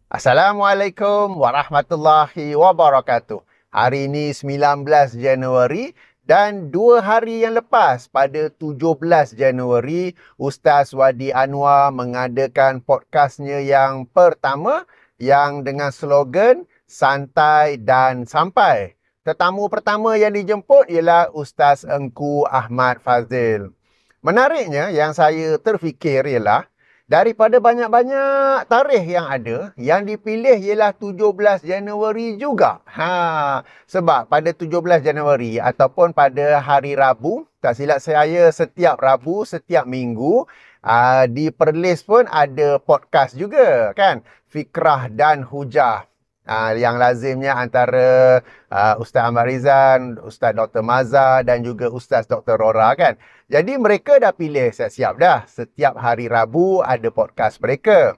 Assalamualaikum warahmatullahi wabarakatuh. Hari ini 19 Januari dan 2 hari yang lepas pada 17 Januari, Ustaz Wadi Anwar mengadakan podcastnya yang pertama yang dengan slogan Santai dan Sampai. Tetamu pertama yang dijemput ialah Ustaz Engku Ahmad Fazil. Menariknya yang saya terfikir ialah daripada banyak-banyak tarikh yang ada, yang dipilih ialah 17 Januari juga. Sebab pada 17 Januari ataupun pada hari Rabu, tak silap saya setiap Rabu, setiap minggu, di Perlis pun ada podcast juga kan. Fikrah dan Hujah. Yang lazimnya antara Ustaz Ahmad Rizan, Ustaz Dr. Maza dan juga Ustaz Dr. Rora kan. Jadi mereka dah pilih siap-siap dah. Setiap hari Rabu ada podcast mereka.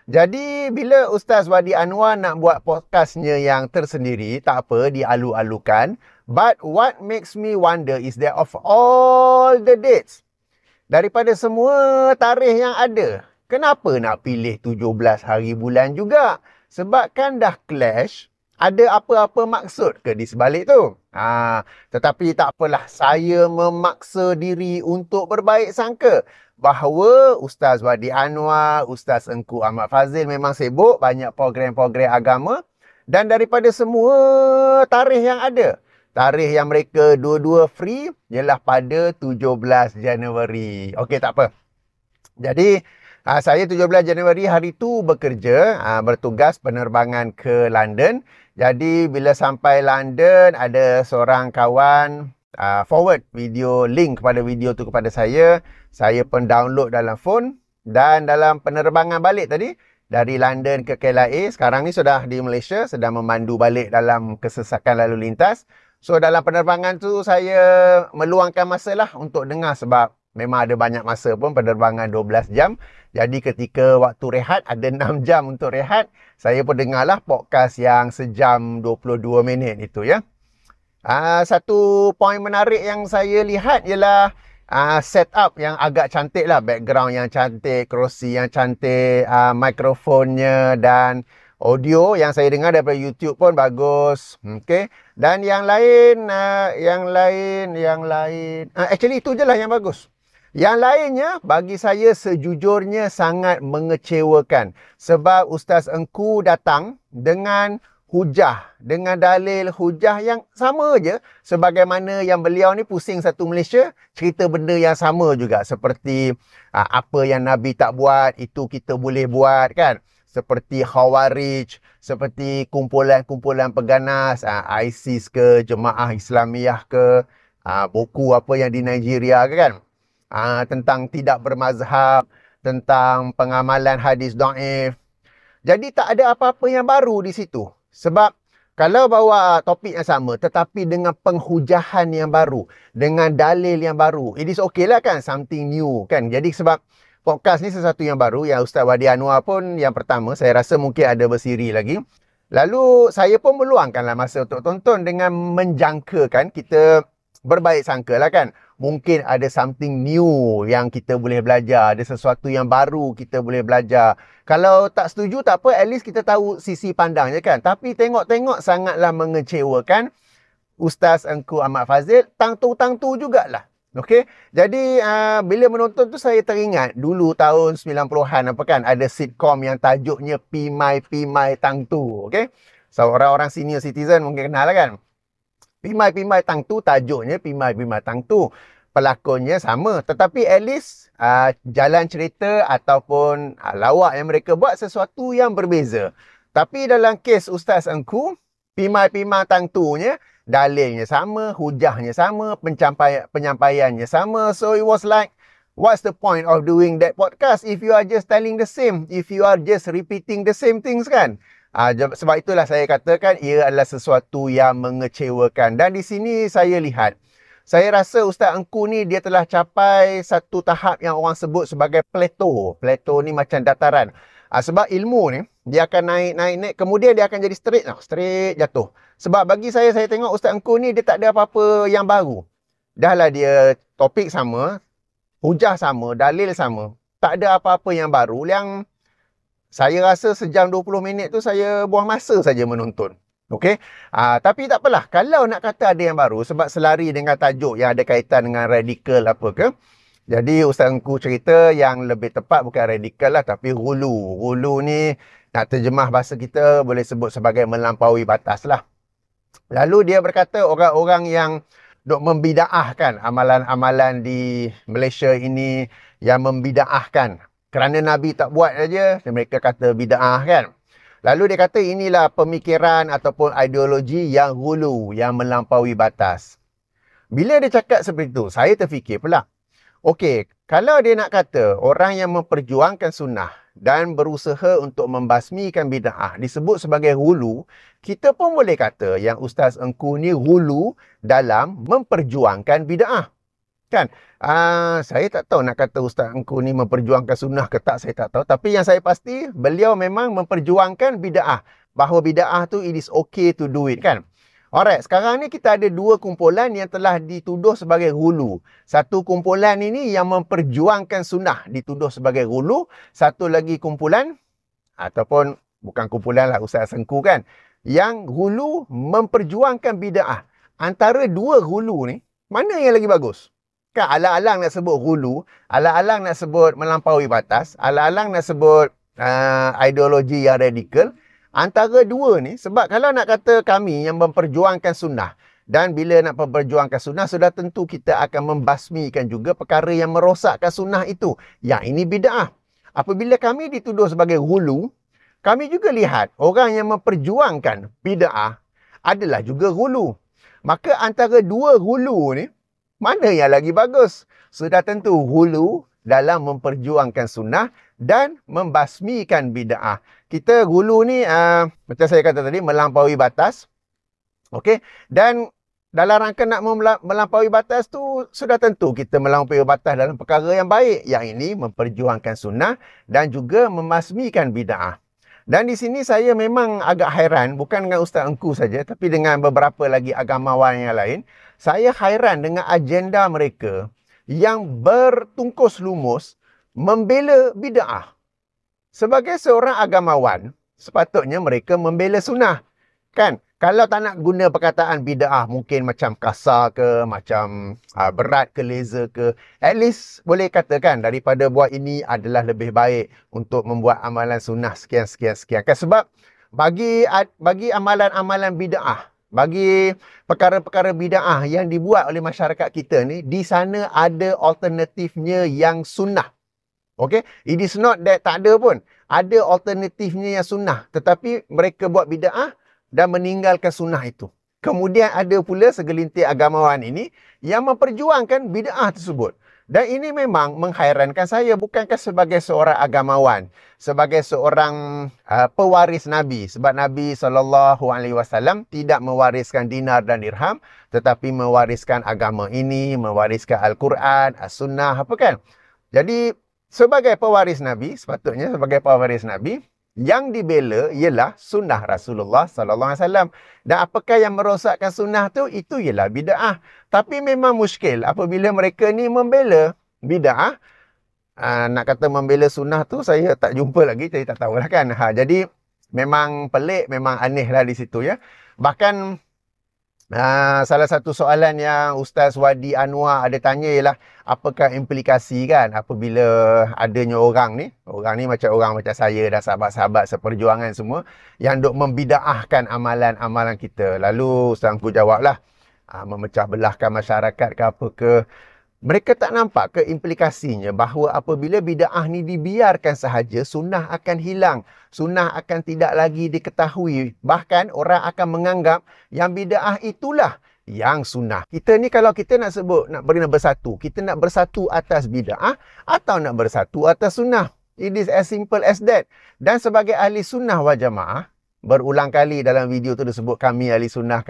Jadi bila Ustaz Wadi Anwar nak buat podcastnya yang tersendiri, tak apa, dialu-alukan. But what makes me wonder is that of all the dates, daripada semua tarikh yang ada, kenapa nak pilih 17 hari bulan juga? Sebab kan dah clash, ada apa-apa maksud ke di sebalik tu? Tetapi tak apalah, saya memaksa diri untuk berbaik sangka bahawa Ustaz Wadi Anwar, Ustaz Engku Ahmad Fazil memang sibuk, banyak program-program agama. Dan daripada semua tarikh yang ada, tarikh yang mereka dua-dua free ialah pada 17 Januari. Okey, tak apa. Jadi, saya 17 Januari hari tu bekerja, bertugas penerbangan ke London. Jadi, bila sampai London, ada seorang kawan forward video, link kepada video tu kepada saya. Saya pun download dalam phone. Dan dalam penerbangan balik tadi, dari London ke KLIA, sekarang ni sudah di Malaysia, sedang memandu balik dalam kesesakan lalu lintas. So, dalam penerbangan tu, saya meluangkan masa lah untuk dengar sebab memang ada banyak masa pun, penerbangan 12 jam. Jadi ketika waktu rehat, ada 6 jam untuk rehat, saya pun dengarlah podcast yang sejam 22 minit itu ya. Satu poin menarik yang saya lihat ialah setup yang agak cantik lah. Background yang cantik, kerusi yang cantik, mikrofonnya dan audio yang saya dengar daripada YouTube pun bagus. Okay. Dan yang lain, actually itu je lah yang bagus. Yang lainnya bagi saya sejujurnya sangat mengecewakan. Sebab Ustaz Engku datang dengan hujah, dengan dalil hujah yang sama je. Sebagaimana yang beliau ni pusing satu Malaysia, cerita benda yang sama juga. Seperti apa yang Nabi tak buat, itu kita boleh buat kan. Seperti Khawarij, seperti kumpulan-kumpulan peganas, ISIS ke, Jemaah Islamiyah ke, Boko apa yang di Nigeria ke kan. Tentang tidak bermazhab, tentang pengamalan hadis dhaif. Jadi tak ada apa-apa yang baru di situ. Sebab kalau bawa topik yang sama tetapi dengan penghujahan yang baru, dengan dalil yang baru, it is okay lah kan, something new kan. Jadi sebab podcast ni sesuatu yang baru, yang Ustaz Wadi Anwar pun yang pertama, saya rasa mungkin ada bersiri lagi. Lalu saya pun meluangkanlah masa untuk tonton dengan menjangkakan, kita berbaik sangka lah kan. Mungkin ada something new yang kita boleh belajar. Ada sesuatu yang baru kita boleh belajar. Kalau tak setuju tak apa, at least kita tahu sisi pandangnya kan. Tapi tengok-tengok sangatlah mengecewakan. Ustaz Engku Ahmad Fazil tang-tu jugalah. Okey. Jadi bila menonton tu saya teringat dulu tahun 90-an apa kan, ada sitcom yang tajuknya Pimai Tang-tu. Okey. So orang-orang senior citizen mungkin kenal lah kan. Pimai Tang-tu, tajuknya Pimai Tang-tu. Pelakonnya sama. Tetapi at least jalan cerita ataupun lawak yang mereka buat sesuatu yang berbeza. Tapi dalam kes Ustaz Engku, Pimai Tang-tu-nya, dalilnya sama, hujahnya sama, penyampaiannya sama. So it was like, what's the point of doing that podcast if you are just telling the same? If you are just repeating the same things kan? Sebab itulah saya katakan ia adalah sesuatu yang mengecewakan. Dan di sini saya lihat, saya rasa Ustaz Engku ni dia telah capai satu tahap yang orang sebut sebagai plateau. Plateau ni macam dataran. Sebab ilmu ni dia akan naik, kemudian dia akan jadi straight jatuh. Sebab bagi saya tengok Ustaz Engku ni dia tak ada apa-apa yang baru. Dah lah dia topik sama, hujah sama, dalil sama. Tak ada apa-apa yang baru. Yang Saya rasa sejam 20 minit tu saya buang masa saja menonton. Okey. Tapi tak apalah. Kalau nak kata ada yang baru, sebab selari dengan tajuk yang ada kaitan dengan radikal apa ke. Jadi Ustaz Engku cerita yang lebih tepat bukan radikal lah, tapi ghulu. Ghulu ni nak terjemah bahasa kita boleh sebut sebagai melampaui batas lah. Lalu dia berkata orang-orang yang dok membidaahkan amalan-amalan di Malaysia ini, yang membidaahkan kerana Nabi tak buat saja, mereka kata bid'ah kan. Lalu dia kata inilah pemikiran ataupun ideologi yang ghulu, yang melampaui batas. Bila dia cakap seperti itu, saya terfikir pula. Okey, kalau dia nak kata orang yang memperjuangkan sunnah dan berusaha untuk membasmikan bid'ah disebut sebagai ghulu, kita pun boleh kata yang Ustaz Engku ni ghulu dalam memperjuangkan bid'ah. Kan? Saya tak tahu nak kata Ustaz Engku ni memperjuangkan sunnah ke tak, saya tak tahu. Tapi yang saya pasti, beliau memang memperjuangkan bid'ah. Bahawa bid'ah tu it is okay to do it, kan? Alright, sekarang ni kita ada dua kumpulan yang telah dituduh sebagai ghulu. Satu kumpulan ini yang memperjuangkan sunnah dituduh sebagai ghulu. Satu lagi kumpulan, ataupun bukan kumpulan lah, Ustaz Engku kan, yang ghulu memperjuangkan bid'ah. Antara dua ghulu ni, mana yang lagi bagus? Kan alang-alang nak sebut ghulu, alang-alang nak sebut melampaui batas, alang-alang nak sebut ideologi yang radikal. Antara dua ni, sebab kalau nak kata kami yang memperjuangkan sunnah, dan bila nak memperjuangkan sunnah, sudah tentu kita akan membasmikan juga perkara yang merosakkan sunnah itu. Yang ini bid'ah. Apabila kami dituduh sebagai ghulu, kami juga lihat orang yang memperjuangkan bid'ah adalah juga ghulu. Maka antara dua ghulu ni, mana yang lagi bagus? Sudah tentu ghulu dalam memperjuangkan sunnah dan membasmikan bid'ah. Kita ghulu ni, macam saya kata tadi, melampaui batas. Okey. Dan dalam rangka nak melampaui batas tu, sudah tentu kita melampaui batas dalam perkara yang baik. Yang ini memperjuangkan sunnah dan juga membasmikan bid'ah. Dan di sini saya memang agak hairan, bukan dengan Ustaz Engku saja, tapi dengan beberapa lagi agamawan yang lain. Saya hairan dengan agenda mereka yang bertungkus lumus membela bid'ah. Sebagai seorang agamawan, sepatutnya mereka membela sunnah. Kan? Kalau tak nak guna perkataan bid'ah, mungkin macam kasar ke, macam berat ke, leza ke, at least boleh katakan daripada buat ini adalah lebih baik untuk membuat amalan sunnah sekian. Kan? Sebab bagi amalan-amalan bid'ah, bagi perkara-perkara bid'ah yang dibuat oleh masyarakat kita ni, di sana ada alternatifnya yang sunnah. Okay? It is not that tak ada pun. Ada alternatifnya yang sunnah. Tetapi mereka buat bid'ah dan meninggalkan sunnah itu. Kemudian ada pula segelintir agamawan ini yang memperjuangkan bid'ah tersebut. Dan ini memang menghairankan saya, bukankah sebagai seorang agamawan, sebagai seorang pewaris Nabi. Sebab Nabi SAW tidak mewariskan dinar dan dirham, tetapi mewariskan agama ini, mewariskan Al-Quran, As-Sunnah, apa kan? Jadi, sebagai pewaris Nabi, sepatutnya sebagai pewaris Nabi, yang dibela ialah sunnah Rasulullah SAW. Dan apakah yang merosakkan sunnah tu? Itu ialah bid'ah. Tapi memang muskil apabila mereka ni membela bid'ah. Nak kata membela sunnah tu, saya tak jumpa lagi, saya tak tahulah kan. Jadi, memang pelik, memang aneh lah di situ ya. Bahkan, salah satu soalan yang Ustaz Wadi Anwar ada tanya ialah apakah implikasi kan apabila adanya orang ni macam orang macam saya dan sahabat-sahabat seperjuangan semua yang duk membida'ahkan amalan-amalan kita. Lalu Ustaz Engku jawablah, memecah belahkan masyarakat ke apa ke. Mereka tak nampak ke implikasinya bahawa apabila bida'ah ni dibiarkan sahaja, sunnah akan hilang. Sunnah akan tidak lagi diketahui. Bahkan orang akan menganggap yang bida'ah itulah yang sunnah. Kita ni kalau kita nak sebut, nak bersatu, kita nak bersatu atas bida'ah atau nak bersatu atas sunnah. It is as simple as that. Dan sebagai ahli sunnah wal jamaah, berulang kali dalam video tu disebut kami ahli sunnah,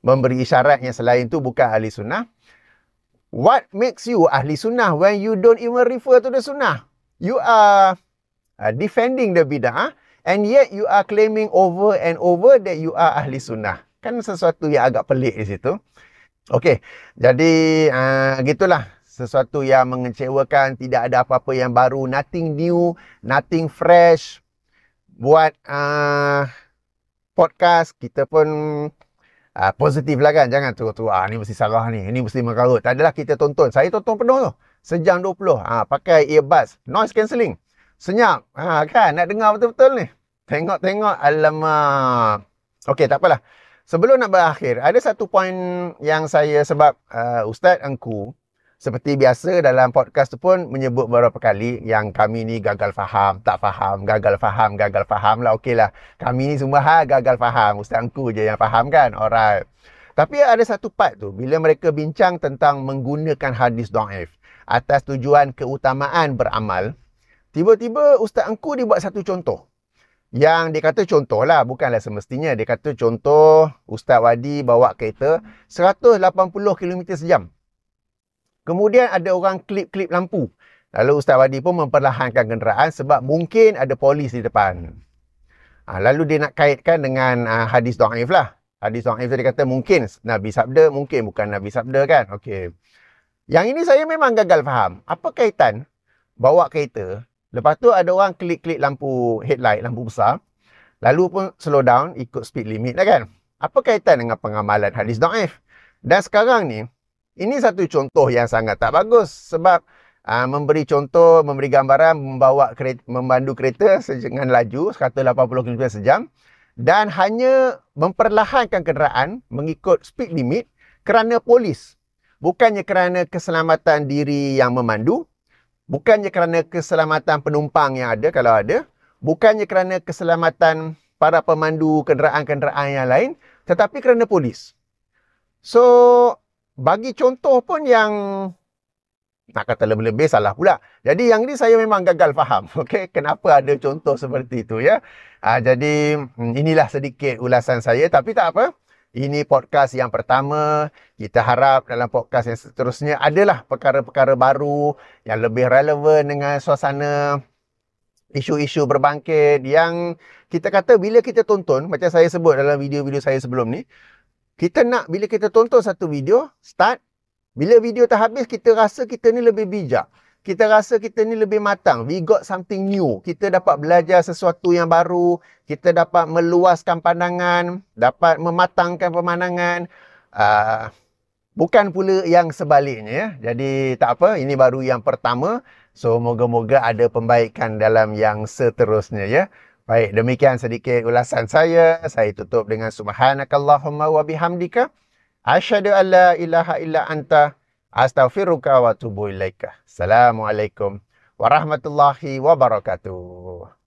memberi isyarat yang selain tu bukan ahli sunnah. What makes you ahli sunnah when you don't even refer to the sunnah? You are defending the bid'ah and yet you are claiming over and over that you are ahli sunnah. Kan sesuatu yang agak pelik di situ. Okey, jadi gitulah. sesuatu yang mengecewakan, tidak ada apa-apa yang baru, nothing new, nothing fresh. Buat podcast, kita pun positif lah kan. Jangan tu ni mesti salah ni, ini mesti mengarut. Tak adalah, kita tonton. Saya tonton penuh tu. Sejam 20. Pakai earbuds, noise cancelling. Senyap. Kan, nak dengar betul-betul ni. Tengok, alamak. Okey, tak apalah. Sebelum nak berakhir, ada satu poin yang saya, sebab Ustaz Engku seperti biasa dalam podcast tu pun menyebut beberapa kali yang kami ni gagal faham, tak faham, gagal faham lah. Okey lah. Kami ni semua gagal faham. Ustaz Engku je yang faham kan? Alright. Tapi ada satu part tu, bila mereka bincang tentang menggunakan hadis dhaif atas tujuan keutamaan beramal, tiba-tiba Ustaz Engku dia buat satu contoh. Yang dia kata contoh lah, bukanlah semestinya. Dia kata contoh, Ustaz Wadi bawa kereta 180 km sejam. Kemudian ada orang klip-klip lampu. Lalu Ustaz Wadi pun memperlahankan kenderaan sebab mungkin ada polis di depan. Lalu dia nak kaitkan dengan hadis dhaif lah. Hadis dhaif tu dia kata mungkin Nabi sabda, mungkin bukan Nabi sabda kan. Okey. Yang ini saya memang gagal faham. Apa kaitan bawa kereta, lepas tu ada orang klik-klik lampu headlight, lampu besar, lalu pun slow down, ikut speed limit lah kan. Apa kaitan dengan pengamalan hadis dhaif? Dan sekarang ni, ini satu contoh yang sangat tak bagus. Sebab memberi contoh, memberi gambaran, memandu kereta dengan laju 180 km sejam dan hanya memperlahankan kenderaan mengikut speed limit kerana polis. Bukannya kerana keselamatan diri yang memandu, bukannya kerana keselamatan penumpang yang ada kalau ada, bukannya kerana keselamatan para pemandu kenderaan-kenderaan yang lain, tetapi kerana polis. So, bagi contoh pun yang nak kata lebih-lebih salah pula. Jadi yang ni saya memang gagal faham. Okey, kenapa ada contoh seperti itu ya. Jadi inilah sedikit ulasan saya, tapi tak apa. Ini podcast yang pertama. Kita harap dalam podcast yang seterusnya adalah perkara-perkara baru yang lebih relevan dengan suasana isu-isu berbangkit yang kita kata bila kita tonton, macam saya sebut dalam video-video saya sebelum ni, kita nak bila kita tonton satu video, start, bila video dah habis, kita rasa kita ni lebih bijak. Kita rasa kita ni lebih matang. We got something new. Kita dapat belajar sesuatu yang baru. Kita dapat meluaskan pandangan. Dapat mematangkan pemandangan. Bukan pula yang sebaliknya ya. Jadi tak apa, ini baru yang pertama. So moga-moga ada pembaikan dalam yang seterusnya ya. Baik, demikian sedikit ulasan saya. Saya tutup dengan subhanakallahumma wa bihamdika. Asyhadu an la ilaha illa anta. Astaghfiruka wa atubu ilaika. Assalamualaikum warahmatullahi wabarakatuh.